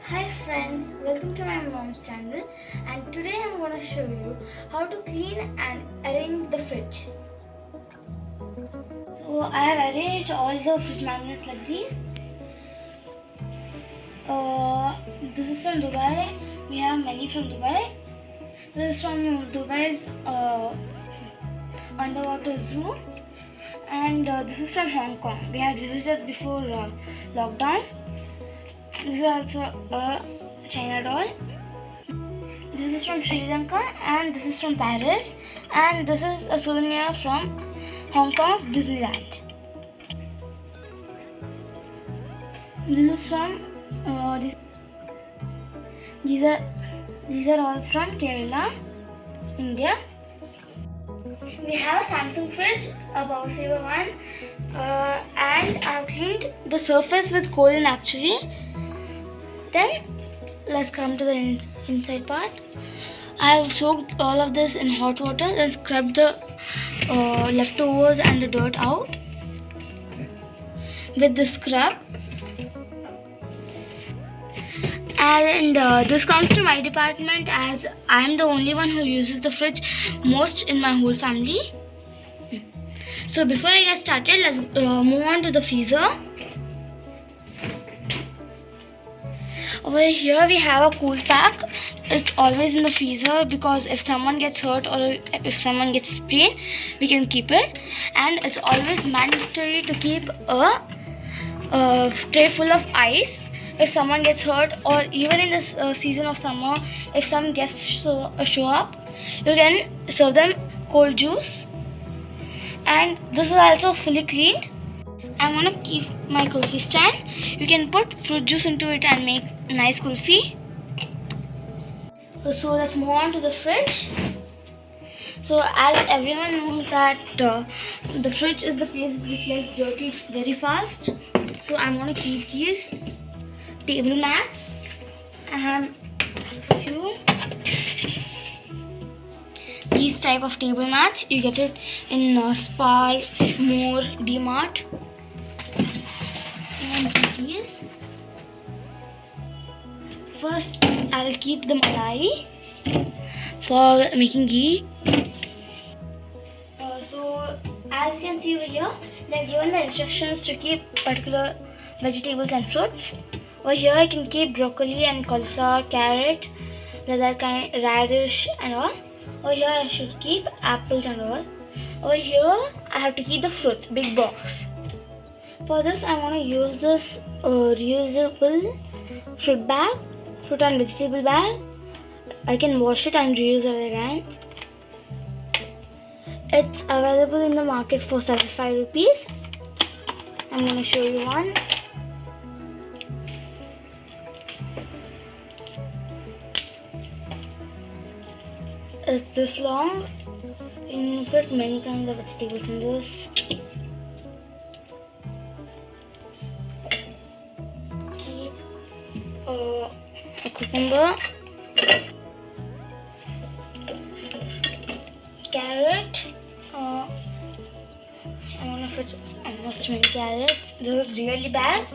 Hi friends, welcome to my mom's channel, and today I'm going to show you how to clean and arrange the fridge. So I have arranged all the fridge magnets like these. This is from Dubai. We have many from Dubai. This is from Dubai's underwater zoo, and this is from Hong Kong. We had visited before lockdown. This is also a China doll. This is from Sri Lanka and this is from Paris, and this is a souvenir from Hong Kong's Disneyland. This is from these are all from Kerala, India. We have a Samsung fridge, a power saver one, and I've cleaned the surface with chlorine actually. Then let's come to the inside part. I have soaked all of this in hot water and scrubbed the leftovers and the dirt out with the scrub. And this comes to my department as I am the only one who uses the fridge most in my whole family. So before I get started, let's move on to the freezer. Over here we have a cool pack. It's always in the freezer because if someone gets hurt or if someone gets sprained, we can keep it. And it's always mandatory to keep a tray full of ice. If someone gets hurt, or even in this season of summer, if some guests show up, you can serve them cold juice. And this is also fully cleaned. I'm gonna keep my kulfi stand. You can put fruit juice into it and make nice kulfi. So let's move on to the fridge. So as everyone knows that the fridge is the place which gets dirty very fast. So I'm gonna keep these table mats. I have a few. These type of table mats. You get it in Spar, More, D-Mart. These. First, I will keep the malai for making ghee. So, as you can see over here, they have given the instructions to keep particular vegetables and fruits. Over here, I can keep broccoli and cauliflower, carrot, leather kind, radish, and all. Over here, I should keep apples and all. Over here, I have to keep the fruits, big box. For this, I want to use this reusable fruit and vegetable bag. I can wash it and reuse it again. It's available in the market for 75 rupees. I'm going to show you one. It's this long. You can fit many kinds of vegetables in this. A cucumber, carrot. I'm gonna fit almost many carrots. This is really bad.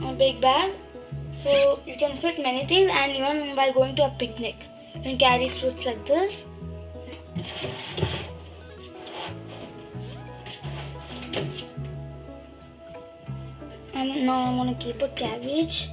A big bag, so you can fit many things, and even while going to a picnic, you can carry fruits like this. And now I'm gonna keep a cabbage.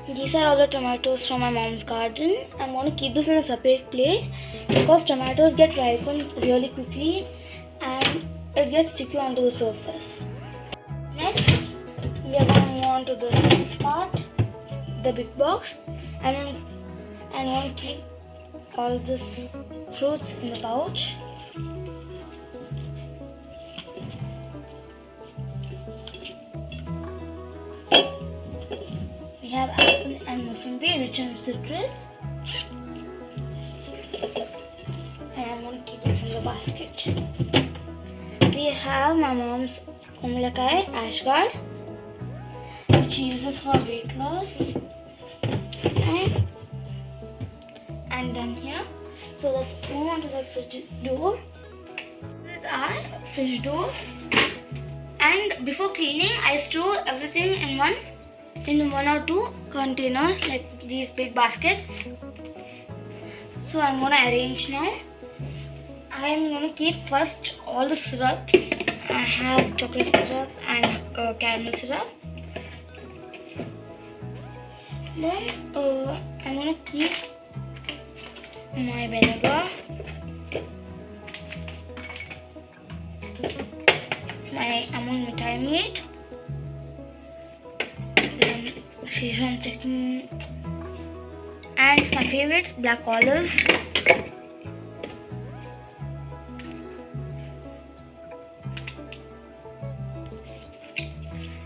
These are all the tomatoes from my mom's garden. I'm gonna keep this in a separate plate because tomatoes get ripened really quickly and it gets sticky onto the surface. Next, we are gonna move on to this part, the big box. I'm gonna keep all these fruits in the pouch. We have apple and mosambi rich in citrus. And I'm going to keep this in the basket. We have my mom's kumlakai ashgard, which she uses for weight loss. And done here. So let's move on to the fridge door. This is our fridge door. And before cleaning, I store everything in one or two containers, like these big baskets. So I'm gonna arrange now. I'm gonna keep first all the syrups. I have chocolate syrup and caramel syrup. Then I'm gonna keep my vinegar, my Amul Mithai meat, then Szechuan chicken, and my favorite, black olives.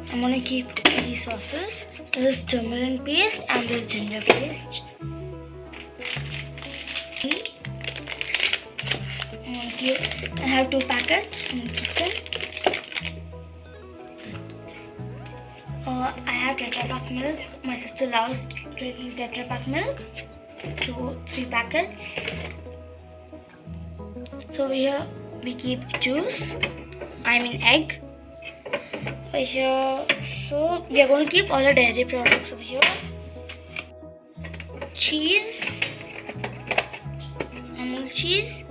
I'm gonna keep these sauces. This is turmeric paste and this ginger paste. I have 2 packets. I'm gonna keep them. I have Tetra Pak milk. My sister loves drinking Tetra Pak milk. So 3 packets. So here we keep juice. I mean egg. Over here. So we are going to keep all the dairy products over here. Cheese. Amul cheese.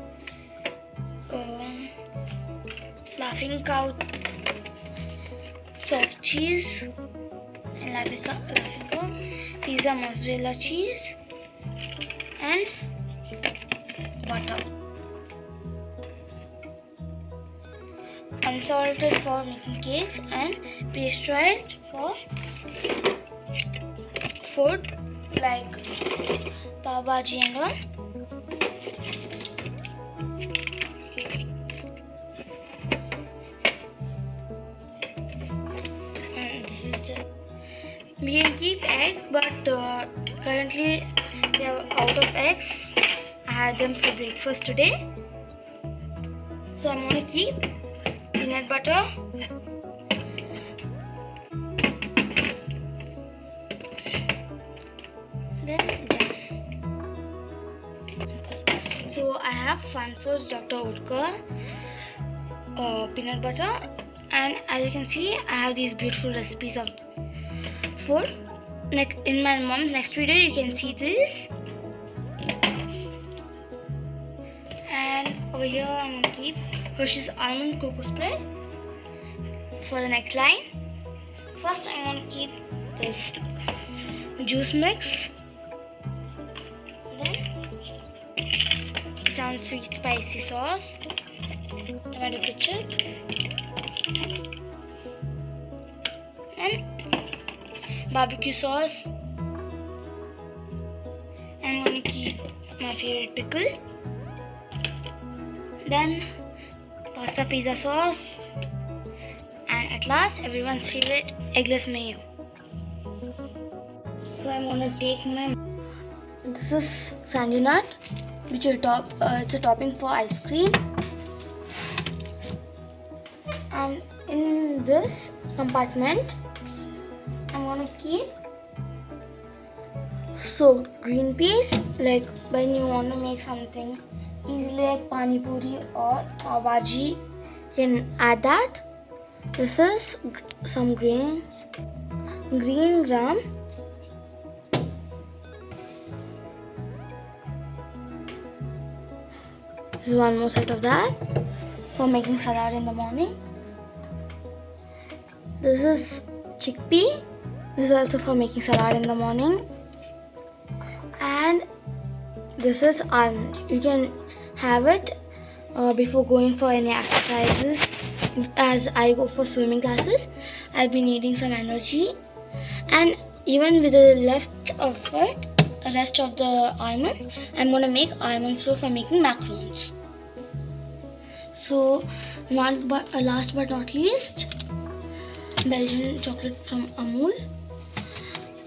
Laughing Cow soft cheese and Laughing Cow pizza mozzarella cheese and butter. Unsalted for making cakes and pasteurized for food like pav bhaji and all. We can keep eggs, but currently we are out of eggs. I had them for breakfast today. So I'm going to keep peanut butter, then jam. So I have Fun Foods Dr. Oetker peanut butter, and as you can see, I have these beautiful recipes of food. In my mom's next video, you can see this. And over here, I'm gonna keep Hershey's almond cocoa spread for the next line. First, I'm gonna keep this juice mix. Then some sweet spicy sauce, tomato ketchup, and barbecue sauce. I'm going to keep my favorite pickle. Then pasta pizza sauce. And at last, everyone's favorite eggless mayo. So I'm going to take my... This is sandy nut, which is it's a topping for ice cream. And in this compartment, I'm gonna keep soaked green peas. Like when you want to make something easily like pani puri or pav bhaji, you can add that. This is some grains, green gram, there's one more set of that for making salad in the morning. This is chickpea. This is also for making salad in the morning. And this is almond. You can have it before going for any exercises. As I go for swimming classes, I'll be needing some energy. And even with the rest of the almonds, I'm going to make almond flour for making macarons. So, last but not least, Belgian chocolate from Amul.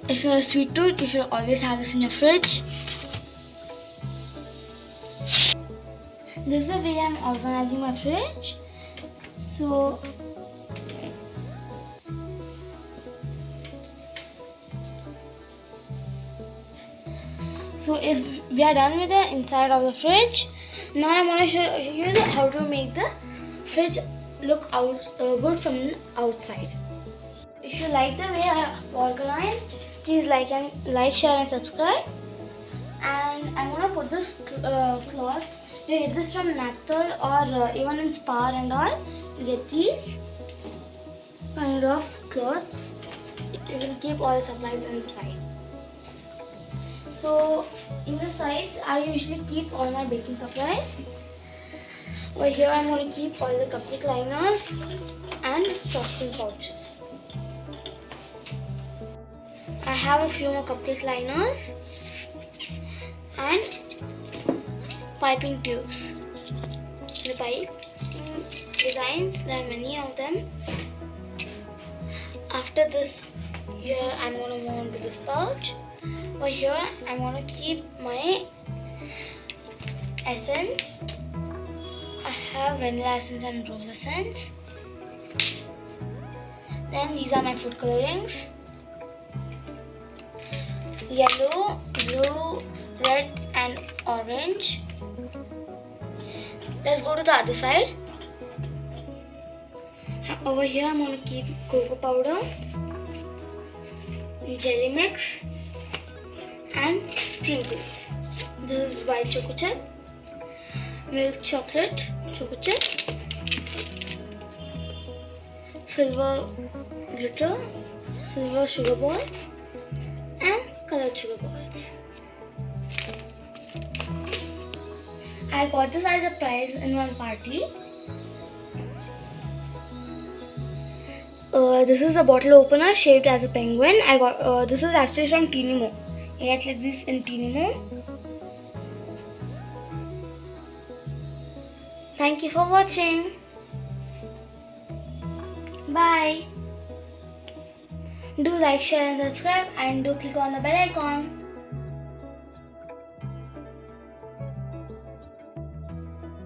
If you're a sweet tooth, you should always have this in your fridge. This is the way I'm organizing my fridge. So if we are done with the inside of the fridge, now I'm going to show you how to make the fridge look good from the outside. If you like the way I organized, please like, share and subscribe. And I'm gonna put this cloth. You get this from Naptol or even in Spar and all. You get these kind of cloths. You can keep all the supplies inside. So in the sides, I usually keep all my baking supplies. Over here, I'm going to keep all the cupcake liners and frosting pouches. I have a few more cupcake liners and piping tubes. The pipe designs, there are many of them. After this, here I'm going to move on to this pouch. Over here, I'm going to keep my essence. I have vanilla essence and rose essence. Then these are my food colorings. Yellow, blue, red and orange. Let's go to the other side. Over here I'm going to keep cocoa powder, jelly mix and sprinkles. This is white choco chip, milk chocolate choco chip, silver glitter, silver sugar balls and colored sugar balls. I got this as a prize in one party. This is a bottle opener shaped as a penguin. I got this is actually from Tinimo. You get like this in Tinimo. Thank you for watching. Bye. Do like, share and subscribe and do click on the bell icon.